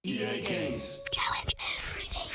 EA Games. Challenge everything.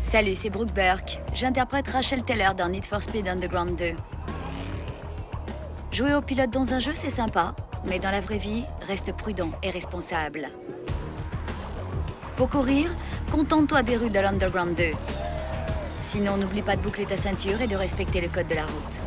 Salut, c'est Brooke Burke. J'interprète Rachel Taylor dans Need for Speed Underground 2. Jouer au pilote dans un jeu, c'est sympa, mais dans la vraie vie, reste prudent et responsable. Pour courir, contente-toi des rues de l'Underground 2. Sinon, n'oublie pas de boucler ta ceinture et de respecter le code de la route.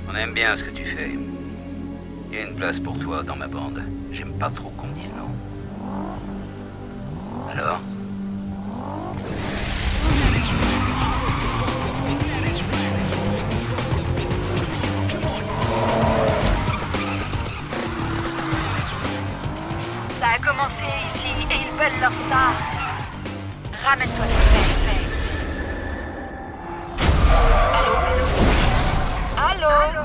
On aime bien ce que tu fais. Il y a une place pour toi dans ma bande. J'aime pas trop qu'on me dise non. Alors? Ça a commencé ici et ils veulent leur star. Ramène-toi de fait. Allô? Allô?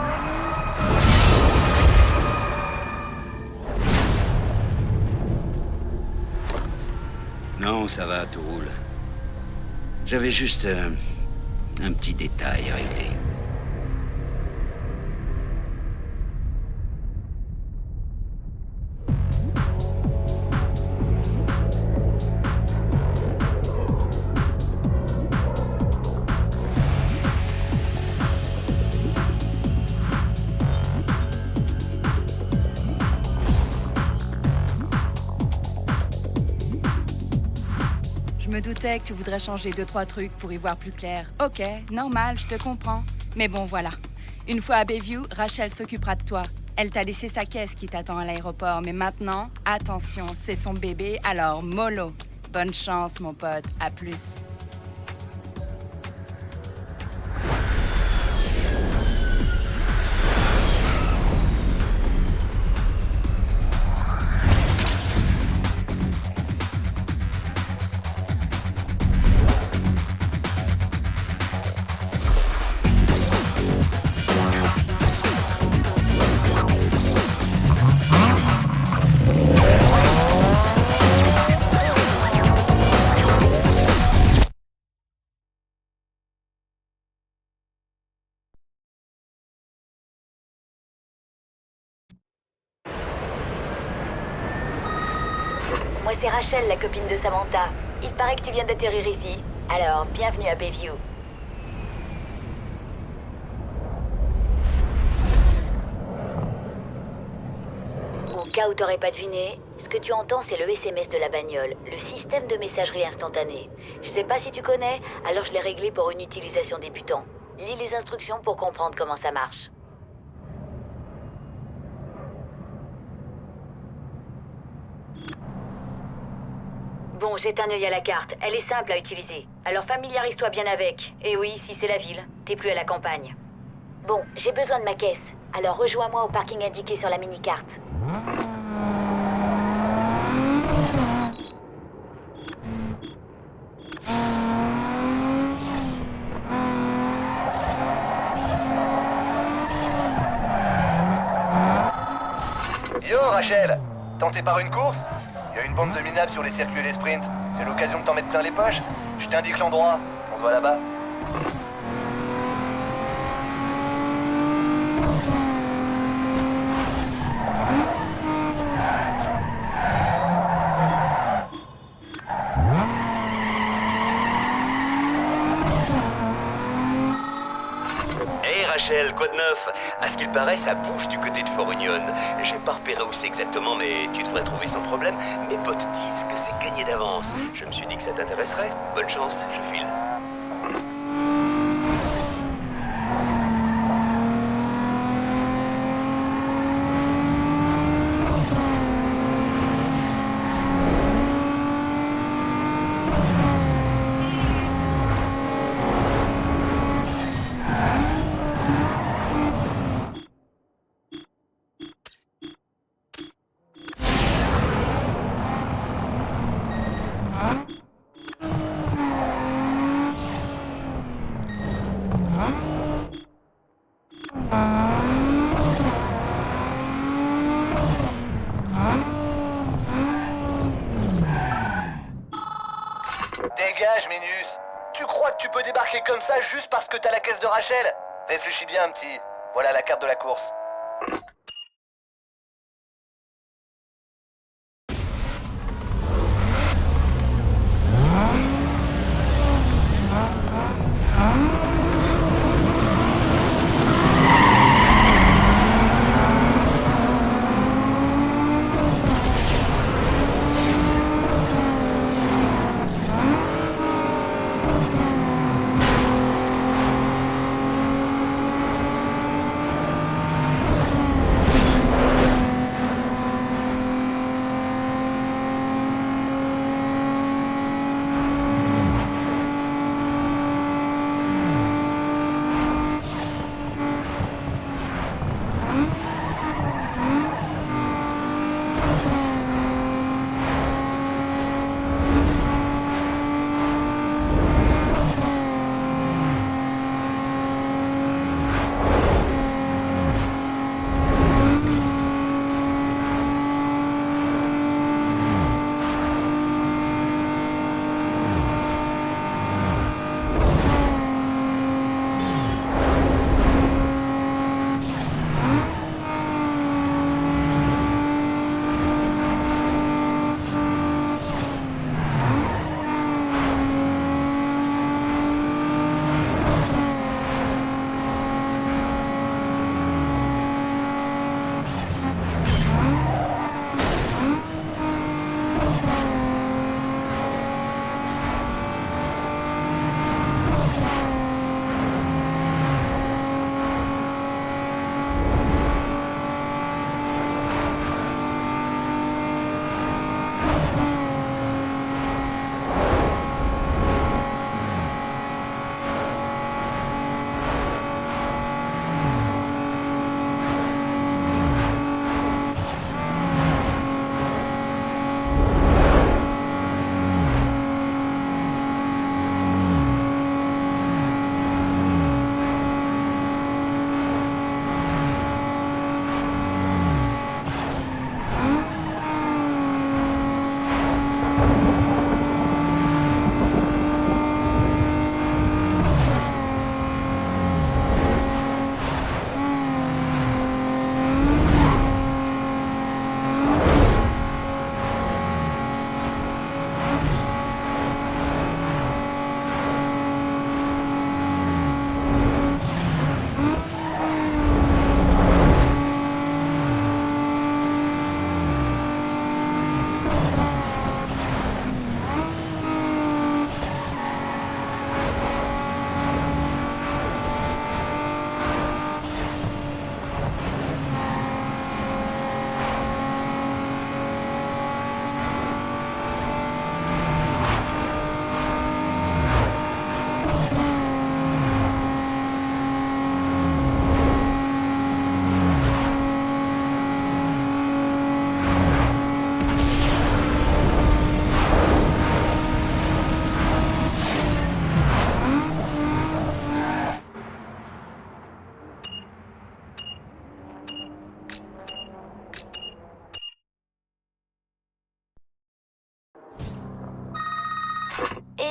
Non, ça va, tout roule. J'avais juste un petit détail à régler. Je me doutais que tu voudrais changer 2-3 trucs pour y voir plus clair. Ok, normal, je te comprends. Mais bon, voilà. Une fois à Bayview, Rachel s'occupera de toi. Elle t'a laissé sa caisse qui t'attend à l'aéroport. Mais maintenant, attention, c'est son bébé, alors mollo. Bonne chance, mon pote. À plus. Moi, c'est Rachel, la copine de Samantha. Il paraît que tu viens d'atterrir ici. Alors, bienvenue à Bayview. Au cas où t'aurais pas deviné, ce que tu entends, c'est le SMS de la bagnole, le système de messagerie instantanée. Je sais pas si tu connais, alors je l'ai réglé pour une utilisation débutant. Lis les instructions pour comprendre comment ça marche. Bon, jette un œil à la carte. Elle est simple à utiliser. Alors familiarise-toi bien avec. Et oui, si c'est la ville, t'es plus à la campagne. Bon, j'ai besoin de ma caisse. Alors rejoins-moi au parking indiqué sur la mini-carte. Yo Rachel, tenté par une course? Y a une une bande de minables sur les circuits et les sprints. C'est l'occasion de t'en mettre plein les poches. Je t'indique l'endroit. On se voit là-bas. Hey Rachel, quoi de neuf? À ce qu'il paraît, ça bouge du côté de Fort Union. J'ai pas repéré où c'est exactement, mais tu devrais trouver sans problème. Mes potes disent que c'est gagné d'avance. Je me suis dit que ça t'intéresserait. Bonne chance, je file. Dégage, Minus. Tu crois que tu peux débarquer comme ça juste parce que t'as la caisse de Rachel? Réfléchis bien, petit. Voilà la carte de la course.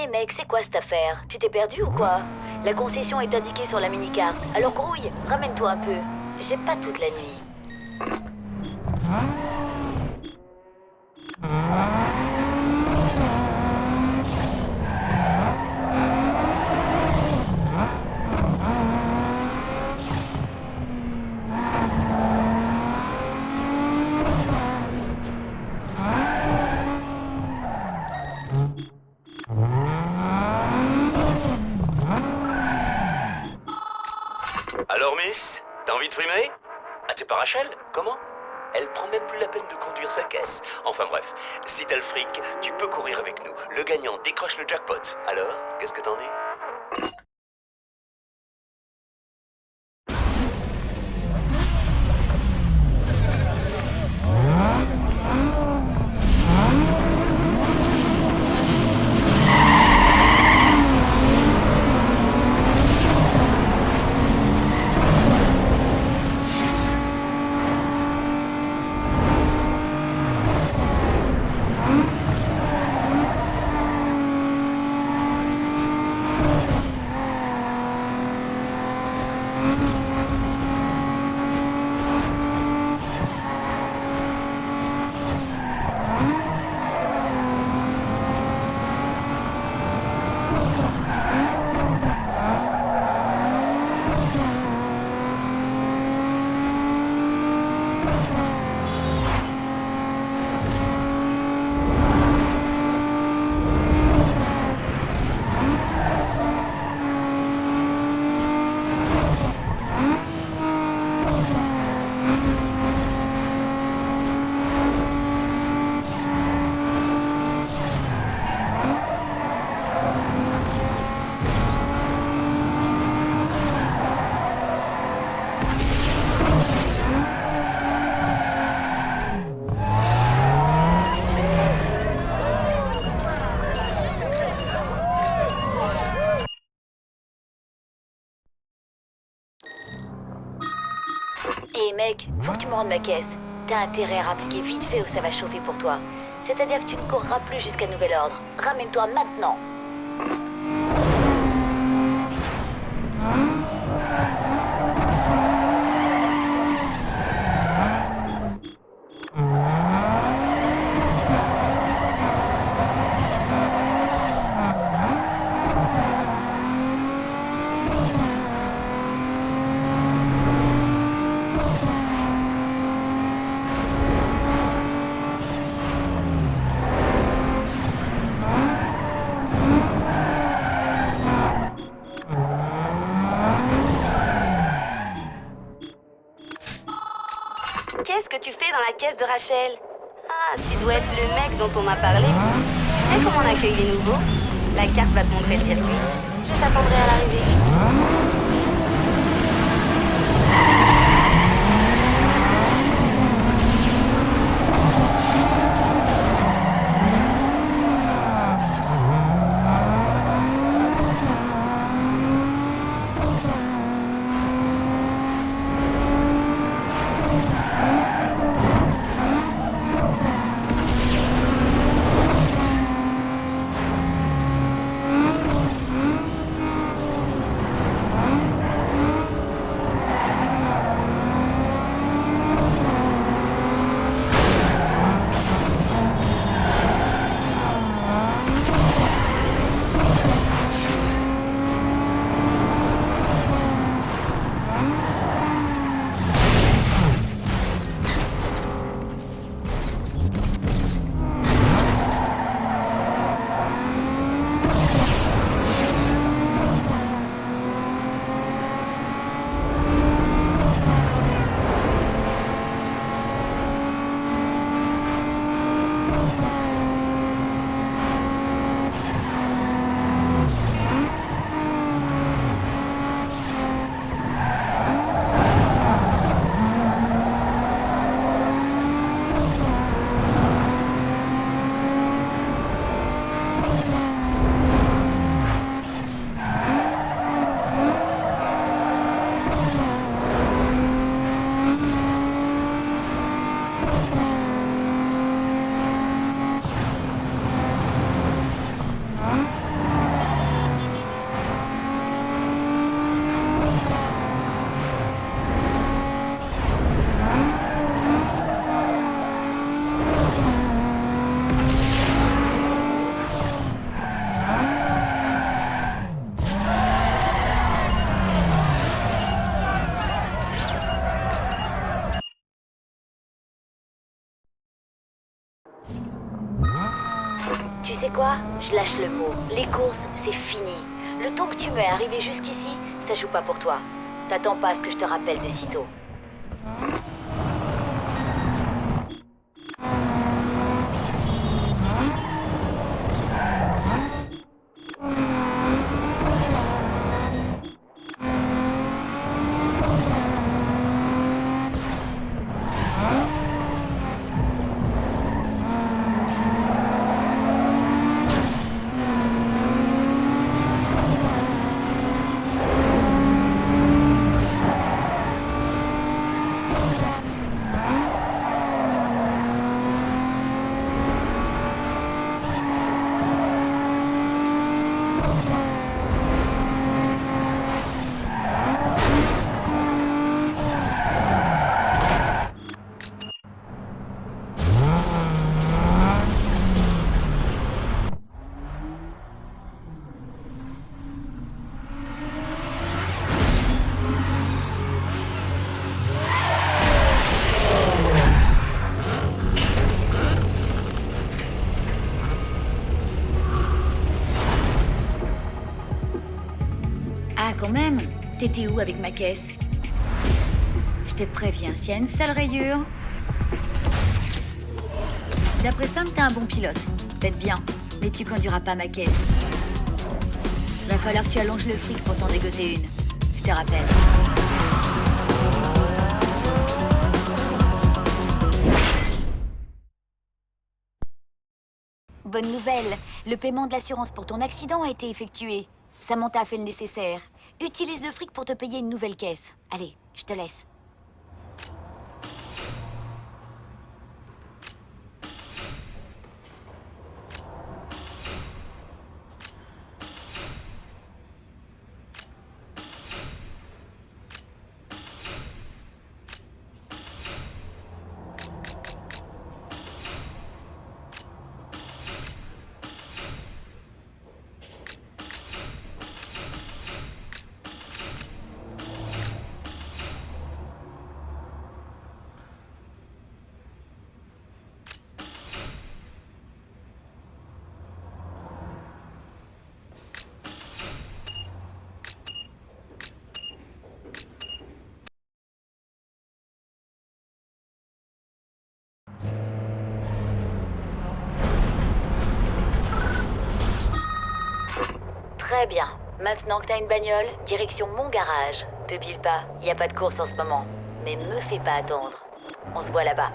Hé mec, c'est quoi cette affaire? Tu t'es perdu ou quoi? La concession est indiquée sur la mini-carte. Alors grouille, ramène-toi un peu. J'ai pas toute la nuit. Alors, Miss, t'as envie de frimer? Ah, t'es pas Rachel? Comment? Elle prend même plus la peine de conduire sa caisse. Enfin bref, si t'as le fric, tu peux courir avec nous. Le gagnant décroche le jackpot. Alors, qu'est-ce que t'en dis? Hé mec, faut que tu me rendes ma caisse. T'as intérêt à rappliquer vite fait ou ça va chauffer pour toi. C'est-à-dire que tu ne courras plus jusqu'à nouvel ordre. Ramène-toi maintenant. Qu'est-ce que tu fais dans la caisse de Rachel? Ah, tu dois être le mec dont on m'a parlé. Tu sais comment on accueille les nouveaux? La carte va te montrer le circuit. Je t'attendrai à l'arrivée. Tu sais quoi? Je lâche le mot. Les courses, c'est fini. Le temps que tu m'aies arrivé jusqu'ici, ça joue pas pour toi. T'attends pas à ce que je te rappelle de sitôt. Ah, quand même? T'étais où avec ma caisse? Je te préviens, s'il y a une seule rayure... D'après Sam, t'es un bon pilote. Peut-être bien, mais tu conduiras pas ma caisse. Va falloir que tu allonges le fric pour t'en dégoter une. Je te rappelle. Bonne nouvelle, le paiement de l'assurance pour ton accident a été effectué. Samantha a fait le nécessaire. Utilise le fric pour te payer une nouvelle caisse. Allez, je te laisse. Très bien. Maintenant que t'as une bagnole, direction mon garage. Te pile pas, y a pas de course en ce moment. Mais me fais pas attendre. On se voit là-bas.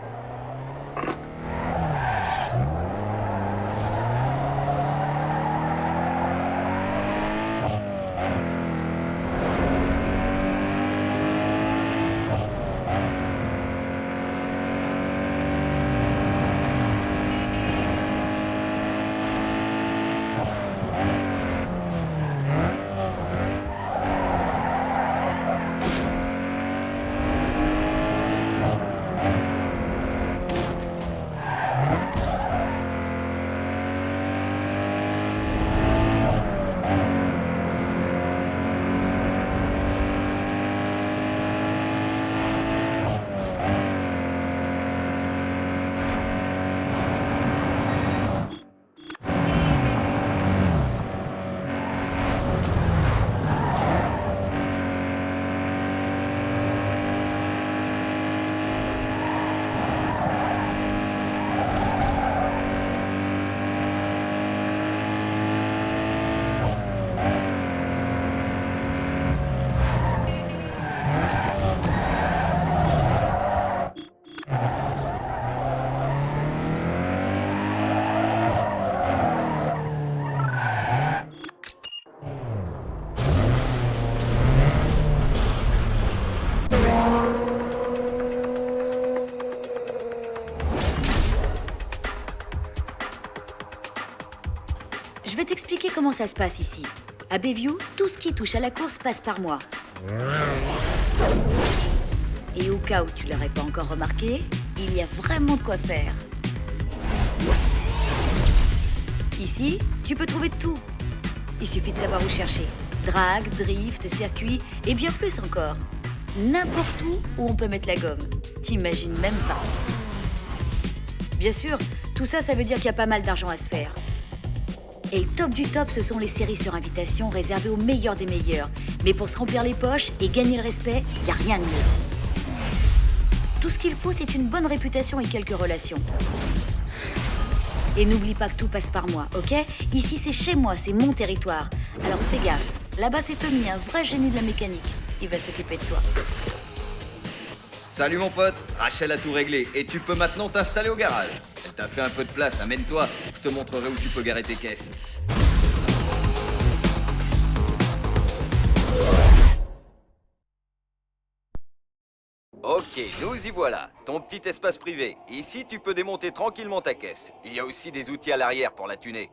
Je vais t'expliquer comment ça se passe ici. À Bayview, tout ce qui touche à la course passe par moi. Et au cas où tu l'aurais pas encore remarqué, il y a vraiment de quoi faire. Ici, tu peux trouver tout. Il suffit de savoir où chercher. Drag, drift, circuit et bien plus encore. N'importe où on peut mettre la gomme. T'imagines même pas. Bien sûr, tout ça, ça veut dire qu'il y a pas mal d'argent à se faire. Et le top du top, ce sont les séries sur invitation réservées aux meilleurs des meilleurs. Mais pour se remplir les poches et gagner le respect, y a rien de mieux. Tout ce qu'il faut, c'est une bonne réputation et quelques relations. Et n'oublie pas que tout passe par moi, ok? Ici, c'est chez moi, c'est mon territoire. Alors fais gaffe. Là-bas, c'est Tommy, un vrai génie de la mécanique. Il va s'occuper de toi. Salut mon pote, Rachel a tout réglé et tu peux maintenant t'installer au garage. Elle t'a fait un peu de place, amène-toi, je te montrerai où tu peux garer tes caisses. Ok, nous y voilà, ton petit espace privé. Ici, tu peux démonter tranquillement ta caisse. Il y a aussi des outils à l'arrière pour la tuner.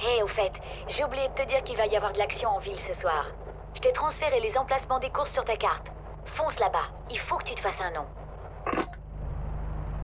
Hé, au fait, j'ai oublié de te dire qu'il va y avoir de l'action en ville ce soir. Je t'ai transféré les emplacements des courses sur ta carte. Fonce là-bas, il faut que tu te fasses un nom.